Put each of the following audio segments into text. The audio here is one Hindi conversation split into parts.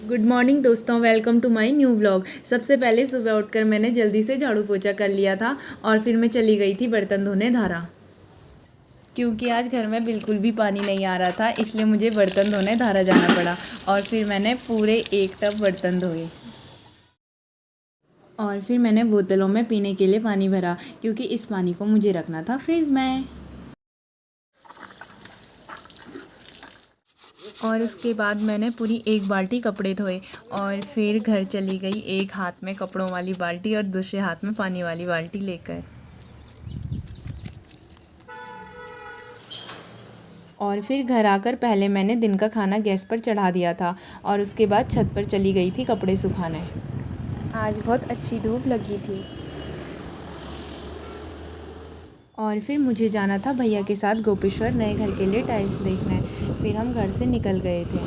गुड मॉर्निंग दोस्तों, welcome to my new vlog. सबसे पहले सुबह उठकर मैंने जल्दी से झाड़ू पोछा कर लिया था और फिर मैं चली गई थी बर्तन धोने धारा, क्योंकि आज घर में बिल्कुल भी पानी नहीं आ रहा था, इसलिए मुझे बर्तन धोने धारा जाना पड़ा। और फिर मैंने पूरे एक टब बर्तन धोए और फिर मैंने बोतलों में पीने के लिए पानी भरा, क्योंकि इस पानी को मुझे रखना था फ्रिज में। और उसके बाद मैंने पूरी एक बाल्टी कपड़े धोए और फिर घर चली गई एक हाथ में कपड़ों वाली बाल्टी और दूसरे हाथ में पानी वाली बाल्टी लेकर। और फिर घर आकर पहले मैंने दिन का खाना गैस पर चढ़ा दिया था और उसके बाद छत पर चली गई थी कपड़े सुखाने। आज बहुत अच्छी धूप लगी थी। और फिर मुझे जाना था भैया के साथ गोपेश्वर नए घर के लिए टाइल्स देखने। फिर हम घर से निकल गए थे।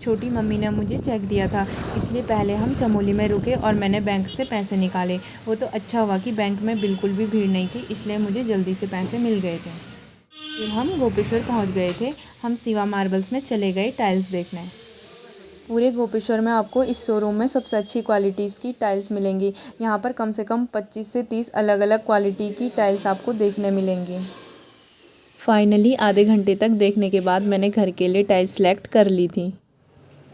छोटी मम्मी ने मुझे चेक दिया था, इसलिए पहले हम चमोली में रुके और मैंने बैंक से पैसे निकाले। वो तो अच्छा हुआ कि बैंक में बिल्कुल भी भीड़ नहीं थी, इसलिए मुझे जल्दी से पैसे मिल गए थे। फिर हम गोपेश्वर पहुंच गए थे। हम शिवा मार्बल्स में चले गए टाइल्स देखने। पूरे गोपेश्वर में आपको इस शोरूम में सबसे अच्छी क्वालिटीज़ की टाइल्स मिलेंगी। यहाँ पर कम से कम 25 से 30 अलग अलग क्वालिटी की टाइल्स आपको देखने मिलेंगी। फाइनली आधे घंटे तक देखने के बाद मैंने घर के लिए टाइल्स सेलेक्ट कर ली थी।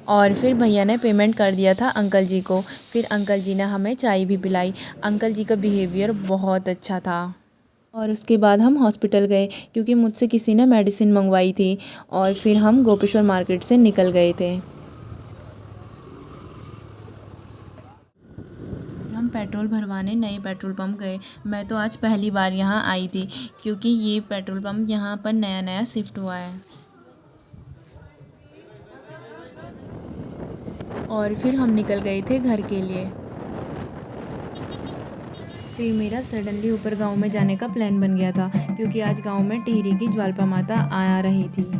और फिर भैया ने पेमेंट कर दिया था अंकल जी को। फिर अंकल जी ने हमें चाय भी पिलाई। अंकल जी का बिहेवियर बहुत अच्छा था। और उसके बाद हम हॉस्पिटल गए, क्योंकि मुझसे किसी ने मेडिसिन मंगवाई थी। और फिर हम गोपेश्वर मार्केट से निकल गए थे। हम पेट्रोल भरवाने नए पेट्रोल पंप गए। मैं तो आज पहली बार यहाँ आई थी, क्योंकि ये पेट्रोल पंप यहाँ पर नया नया शिफ्ट हुआ है। और फिर हम निकल गए थे घर के लिए। फिर मेरा सडनली ऊपर गांव में जाने का प्लान बन गया था, क्योंकि आज गांव में टिहरी की ज्वालपा माता आ रही थी।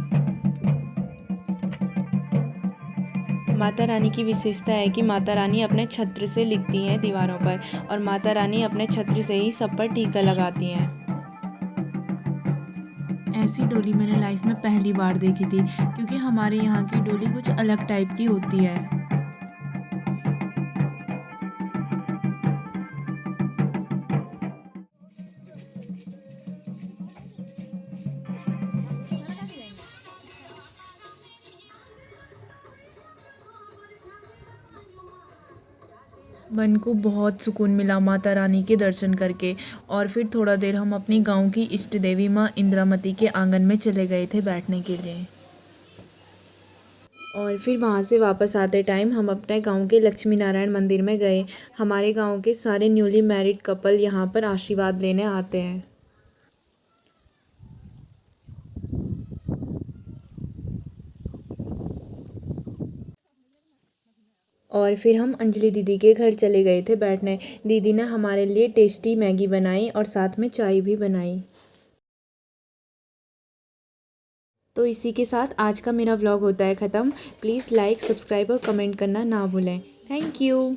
माता रानी की विशेषता है कि माता रानी अपने छत्र से लिखती हैं दीवारों पर, और माता रानी अपने छत्र से ही सब पर टीका लगाती हैं। ऐसी डोली मैंने लाइफ में पहली बार देखी थी, क्योंकि हमारे यहाँ की डोली कुछ अलग टाइप की होती है। मन को बहुत सुकून मिला माता रानी के दर्शन करके। और फिर थोड़ा देर हम अपनी गांव की इष्ट देवी माँ इंद्रामती के आंगन में चले गए थे बैठने के लिए। और फिर वहाँ से वापस आते टाइम हम अपने गांव के लक्ष्मी नारायण मंदिर में गए। हमारे गांव के सारे न्यूली मैरिड कपल यहाँ पर आशीर्वाद लेने आते हैं। और फिर हम अंजलि दीदी के घर चले गए थे बैठने। दीदी ने हमारे लिए टेस्टी मैगी बनाई और साथ में चाय भी बनाई। तो इसी के साथ आज का मेरा व्लॉग होता है ख़त्म। प्लीज़ लाइक, सब्सक्राइब और कमेंट करना ना भूलें। Thank you.